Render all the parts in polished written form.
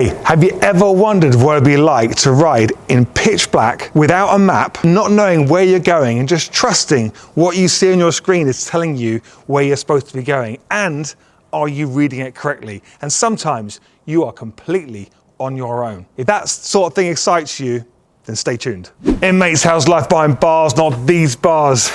Have you ever wondered what it'd be like to ride in pitch black without a map, not knowing where you're going and just trusting what you see on your screen is telling you where you're supposed to be going? And are you reading it correctly? And sometimes you are completely on your own. If that sort of thing excites you, then stay tuned. Inmates, how's life behind bars? Not these bars,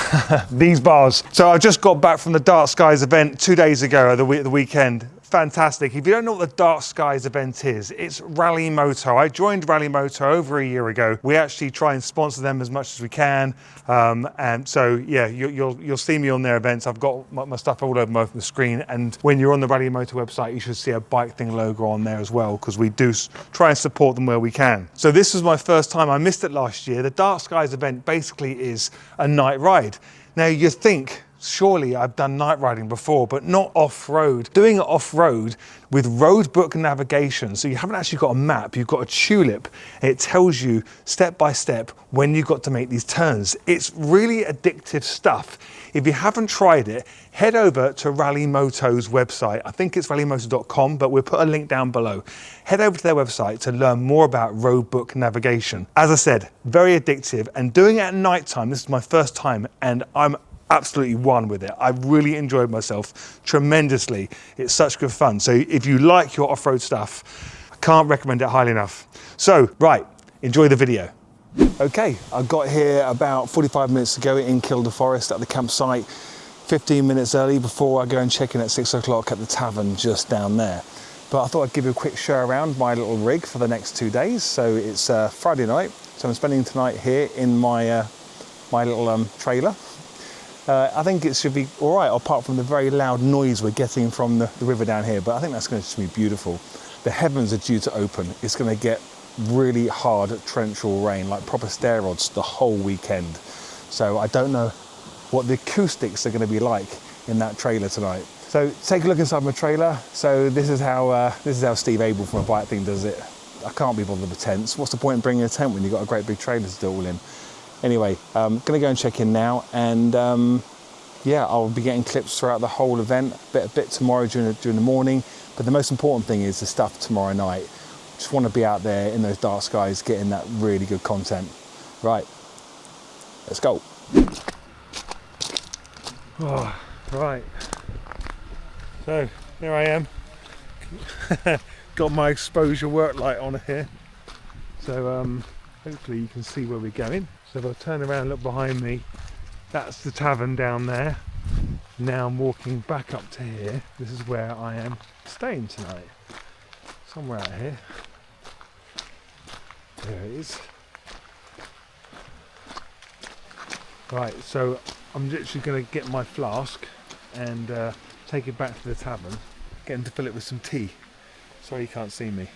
these bars. So I just got back from the Dark Skies event 2 days ago, the weekend. Fantastic. If you don't know what the Dark Skies event is, it's RallyMoto. I joined RallyMoto over a year ago. We actually try and sponsor them as much as we can. And so, yeah, you'll see me on their events. I've got my stuff all over the screen. And when you're on the RallyMoto website, you should see a Bike Thing logo on there as well, because we do try and support them where we can. So this was my first time. I missed it last year. The Dark Skies event basically is a night ride. Now you think, surely I've done night riding before, but not off-road. Doing it off-road with road book navigation, so you haven't actually got a map, you've got a tulip. It tells you step by step when you've got to make these turns. It's really addictive stuff. If you haven't tried it, head over to RallyMoto's website. I think it's rallymoto.com, but we'll put a link down below. Head over to their website to learn more about road book navigation. As I said, very addictive, and doing it at night time, this is my first time, and I'm absolutely one with it. I really enjoyed myself tremendously. It's such good fun. So if you like your off-road stuff, I can't recommend it highly enough. So, right, enjoy the video. Okay, I got here about 45 minutes ago in Kielder Forest at the campsite, 15 minutes early before I go and check in at 6 o'clock at the tavern just down there. But I thought I'd give you a quick show around my little rig for the next 2 days. So it's Friday night, so I'm spending tonight here in my little trailer. I think it should be all right, apart from the very loud noise we're getting from the river down here, but I think that's going to be beautiful. The heavens are due to open. It's going to get really hard torrential rain, like proper steroids, the whole weekend. So I don't know what the acoustics are going to be like in that trailer tonight. So take a look inside my trailer. So this is how Steve Abel from a Bike Thing does it. I can't be bothered with tents. What's the point in bringing a tent when you've got a great big trailer to do it all in? Anyway, I'm going to go and check in now, and yeah, I'll be getting clips throughout the whole event, a bit tomorrow during the morning, but the most important thing is the stuff tomorrow night. Just want to be out there in those dark skies getting that really good content. Right, let's go. Oh, right, so here I am. Got my exposure work light on here, so hopefully you can see where we're going. So if I turn around and look behind me, that's the tavern down there. Now I'm walking back up to here. This is where I am staying tonight. Somewhere out here. There it is. Right, so I'm literally going to get my flask and take it back to the tavern, getting to fill it with some tea. Sorry you can't see me.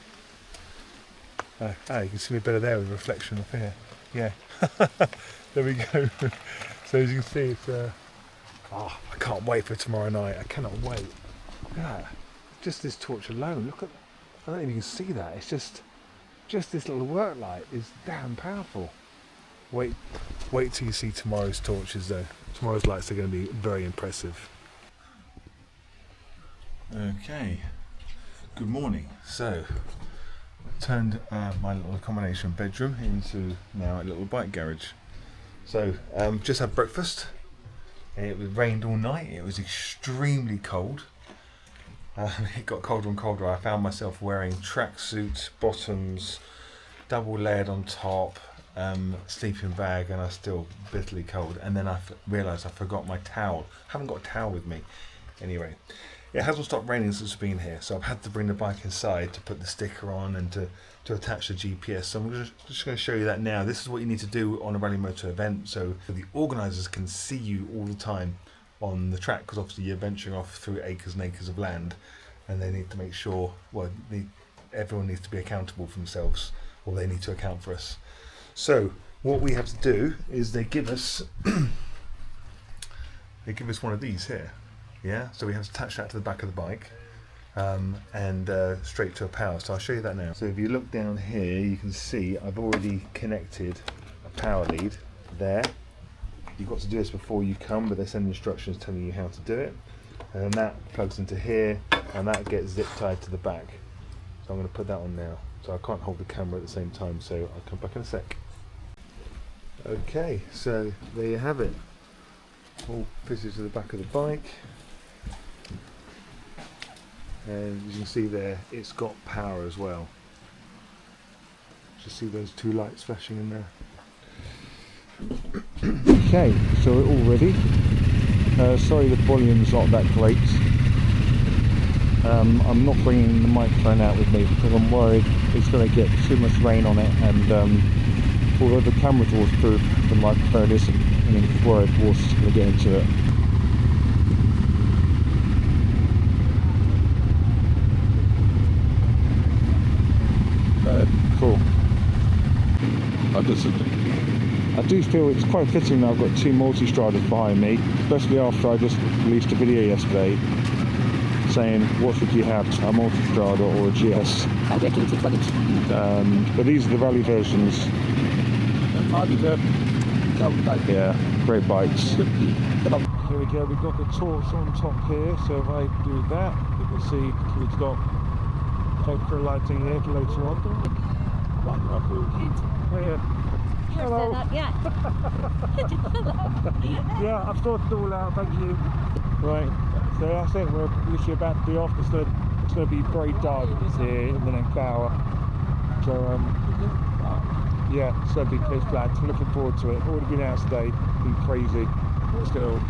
Oh, you can see me better there with reflection up here. Yeah, there we go. So as you can see, it's I can't wait for tomorrow night. I cannot wait. Look at that. Just this torch alone. Look at, I don't know if you can see that. It's just this little work light is damn powerful. Wait till you see tomorrow's torches though. Tomorrow's lights are going to be very impressive. Okay, good morning. So turned my little accommodation bedroom into now a little bike garage. So just had breakfast. It rained all night. It was extremely cold. It got colder and colder. I found myself wearing tracksuit bottoms, double layered on top, sleeping bag, and I was still bitterly cold. And then I realised I forgot my towel. I haven't got a towel with me. Anyway, it hasn't stopped raining since it's been here, so I've had to bring the bike inside to put the sticker on and to attach the GPS. So I'm just going to show you that now. This is what you need to do on a RallyMoto event, so the organisers can see you all the time on the track, because obviously you're venturing off through acres and acres of land, and they need to make sure, well, everyone needs to be accountable for themselves, or they need to account for us. So what we have to do is they give us one of these here. Yeah, so we have to attach that to the back of the bike and straight to a power. So I'll show you that now. So if you look down here, you can see I've already connected a power lead there. You've got to do this before you come, but they send instructions telling you how to do it. And then that plugs into here, and that gets zip tied to the back. So I'm going to put that on now. So I can't hold the camera at the same time, so I'll come back in a sec. Okay, so there you have it. All fitted to the back of the bike. And you can see there, it's got power as well. Just see those two lights flashing in there. Okay, so we're all ready. Sorry the volume's not that great. I'm not bringing the microphone out with me because I'm worried it's going to get too much rain on it, and although the camera's waterproof, the microphone isn't, and I'm worried water's going to get into it. Cool. I do feel it's quite fitting that I've got two Multistradas behind me, especially after I just released a video yesterday saying what should you have, a Multistrada or a GS. But these are the rally versions. Yeah, great bikes. Here we go, we've got the torch on top here, so if I do that, you can see we've got poker lighting here for later on. Oh, yeah. Hello. Yeah. Yeah, I've sorted it all out, thank you. Right, so that's it, we're literally about to be off. It's going to be very dark here in the next hour. So, yeah, it's going to be pitch black. I'm looking forward to it. Already been out today, been crazy. Let's go.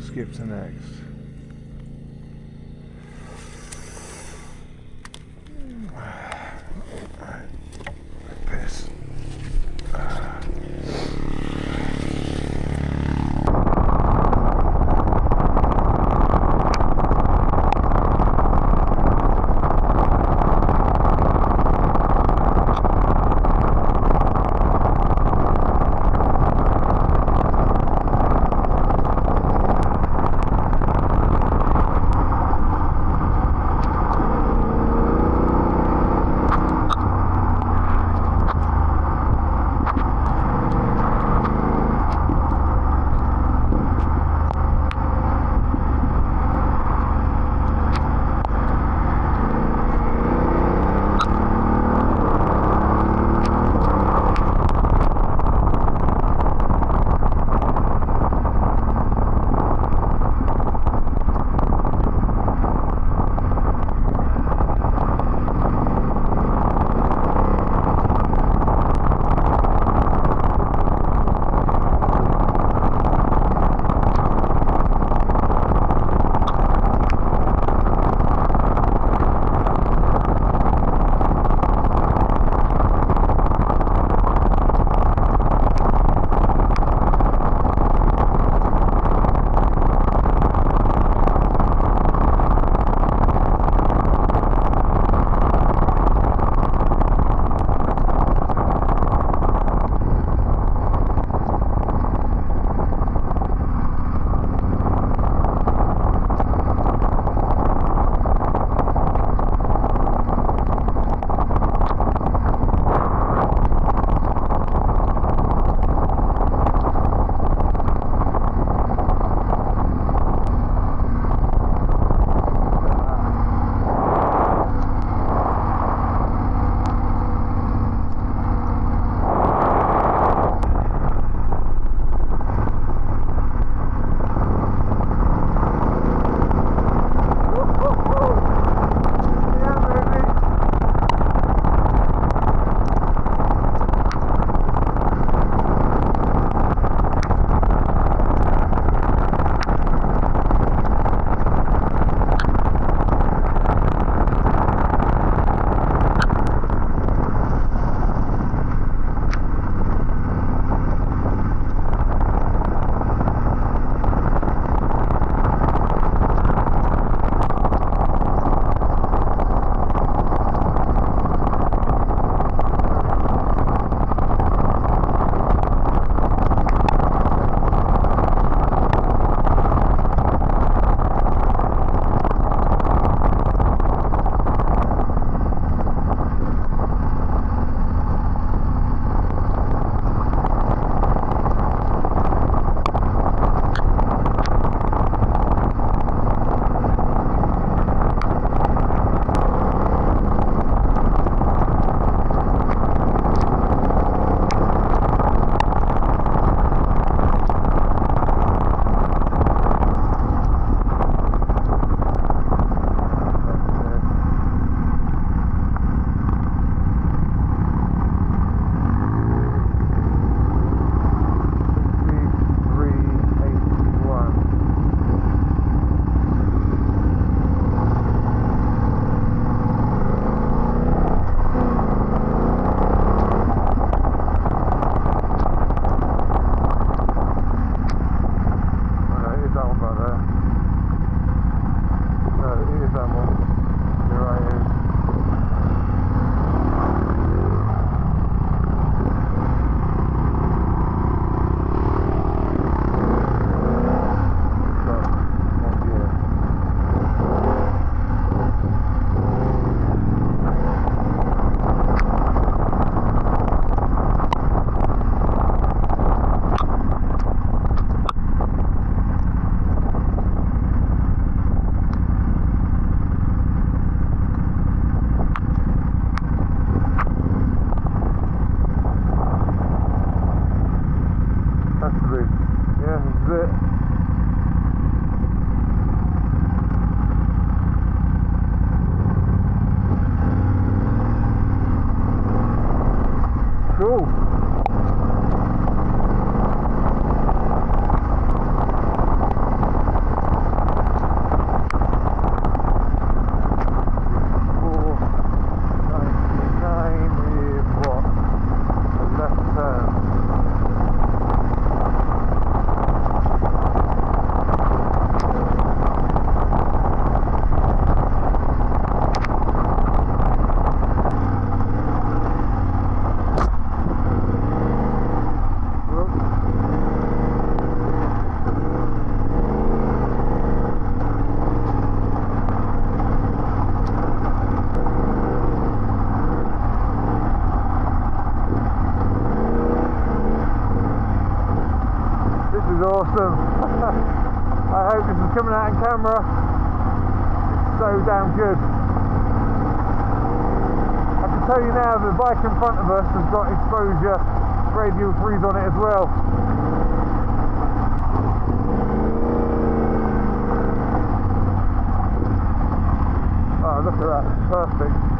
skip to next. Piss. that in camera. It's so damn good. I can tell you now, the bike in front of us has got exposure radial freeze on it as well. Oh, look at that, perfect.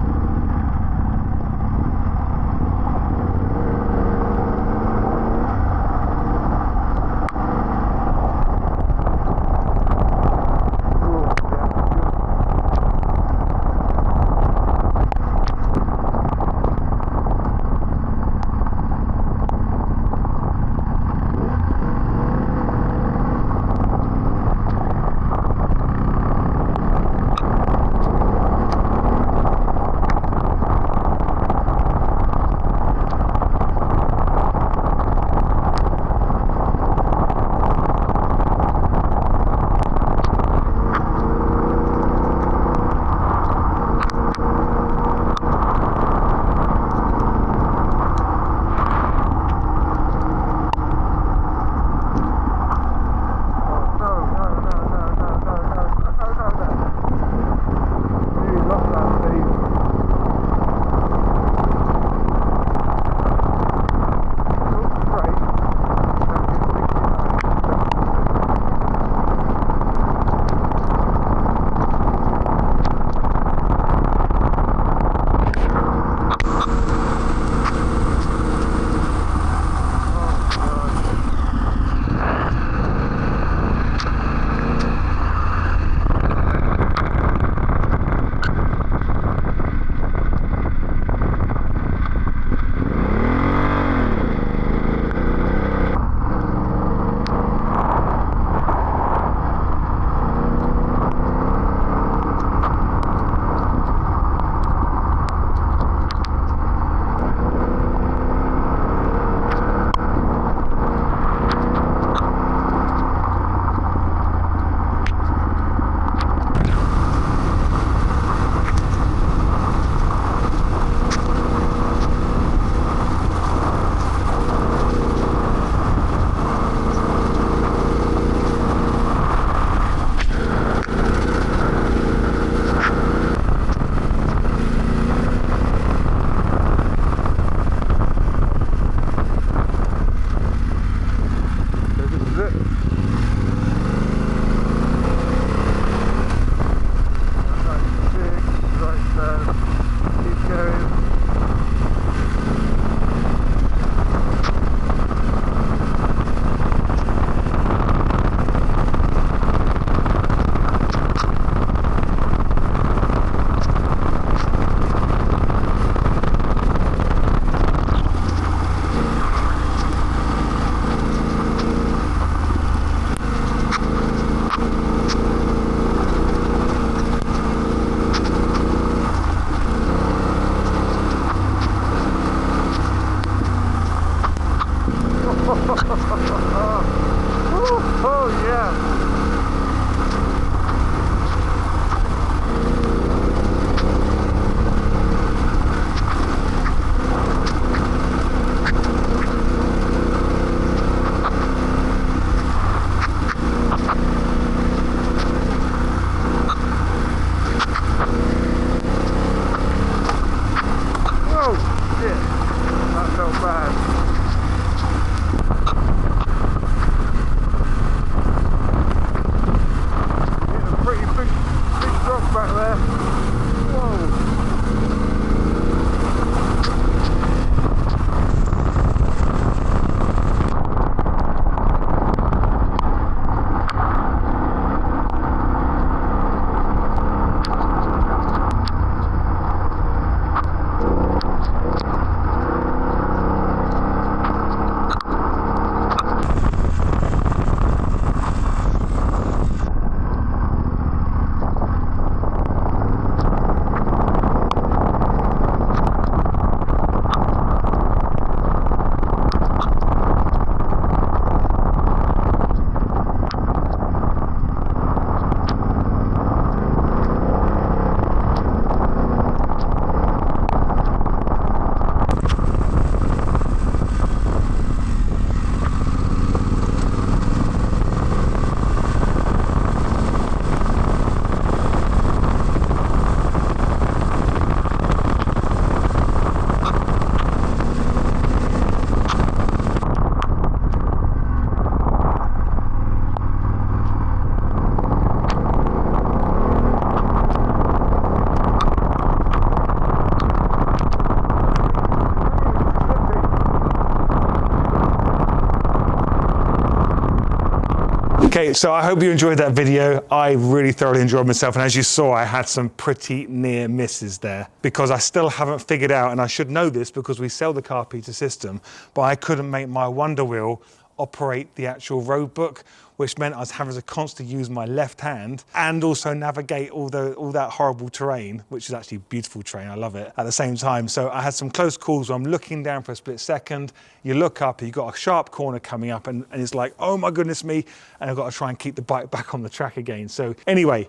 Okay, so I hope you enjoyed that video. I really thoroughly enjoyed myself, and as you saw, I had some pretty near misses there because I still haven't figured out, and I should know this because we sell the Carpe Iter system, but I couldn't make my Wonder Wheel operate the actual road book, which meant I was having to constantly use my left hand and also navigate all that horrible terrain, which is actually beautiful terrain, I love it, at the same time. So I had some close calls where I'm looking down for a split second, you look up, you've got a sharp corner coming up, and it's like, oh my goodness me, and I've got to try and keep the bike back on the track again. So anyway,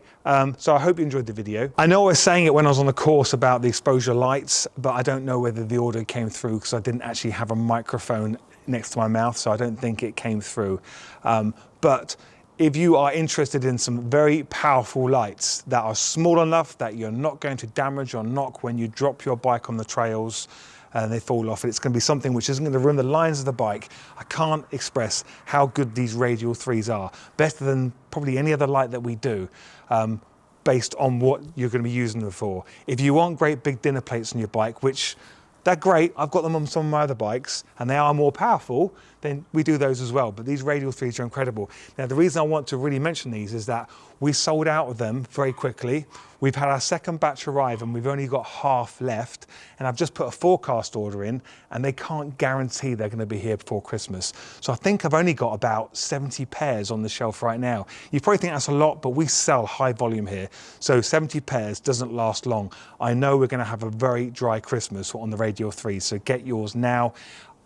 so I hope you enjoyed the video. I know I was saying it when I was on the course about the exposure lights, but I don't know whether the audio came through because I didn't actually have a microphone next to my mouth, so I don't think it came through. But if you are interested in some very powerful lights that are small enough that you're not going to damage or knock when you drop your bike on the trails and they fall off, and it's going to be something which isn't going to ruin the lines of the bike, I can't express how good these Radial 3s are. Better than probably any other light that we do. Based on what you're going to be using them for. If you want great big dinner plates on your bike, which they're great, I've got them on some of my other bikes and they are more powerful, then we do those as well. But these Radial 3s are incredible. Now, the reason I want to really mention these is that we sold out of them very quickly. We've had our second batch arrive and we've only got half left. And I've just put a forecast order in and they can't guarantee they're going to be here before Christmas. So I think I've only got about 70 pairs on the shelf right now. You probably think that's a lot, but we sell high volume here. So 70 pairs doesn't last long. I know we're going to have a very dry Christmas on the Radial 3, so get yours now.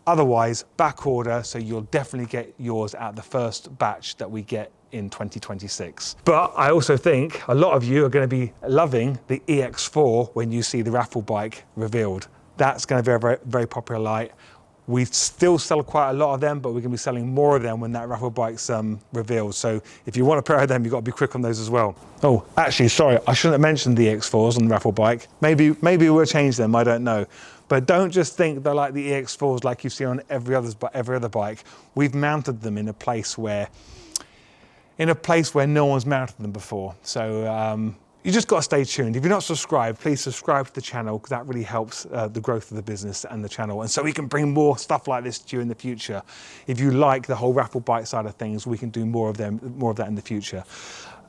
Otherwise, back order, so you'll definitely get yours at the first batch that we get in 2026. But I also think a lot of you are going to be loving the EX4 when you see the raffle bike revealed. That's going to be a very, very popular light. We still sell quite a lot of them, but we're going to be selling more of them when that raffle bike's revealed. So if you want a pair of them, you've got to be quick on those as well. Oh, actually, sorry, I shouldn't have mentioned the EX4s on the raffle bike. Maybe we'll change them, I don't know. But don't just think they're like the EX4s like you see on every other bike. We've mounted them in a place where no one's mounted them before. So you just got to stay tuned. If you're not subscribed, please subscribe to the channel because that really helps the growth of the business and the channel. And so we can bring more stuff like this to you in the future. If you like the whole raffle bike side of things, we can do more of that in the future.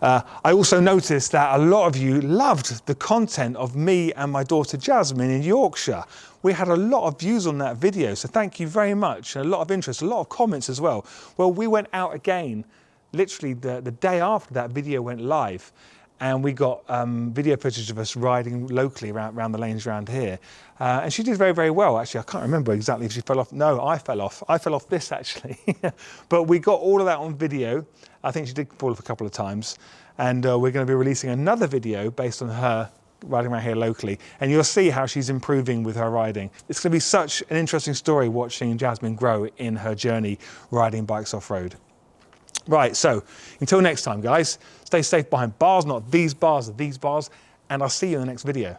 I also noticed that a lot of you loved the content of me and my daughter Jasmine in Yorkshire. We had a lot of views on that video, so thank you very much. And a lot of interest, a lot of comments as well. Well, we went out again, literally the day after that video went live. And we got video footage of us riding locally around the lanes around here. And she did very, very well. Actually, I can't remember exactly if she fell off. No, I fell off. I fell off this, actually. But we got all of that on video. I think she did fall off a couple of times. And we're going to be releasing another video based on her riding around here locally. And you'll see how she's improving with her riding. It's going to be such an interesting story watching Jasmine grow in her journey riding bikes off-road. Right, so until next time, guys, stay safe behind bars, not these bars, and I'll see you in the next video.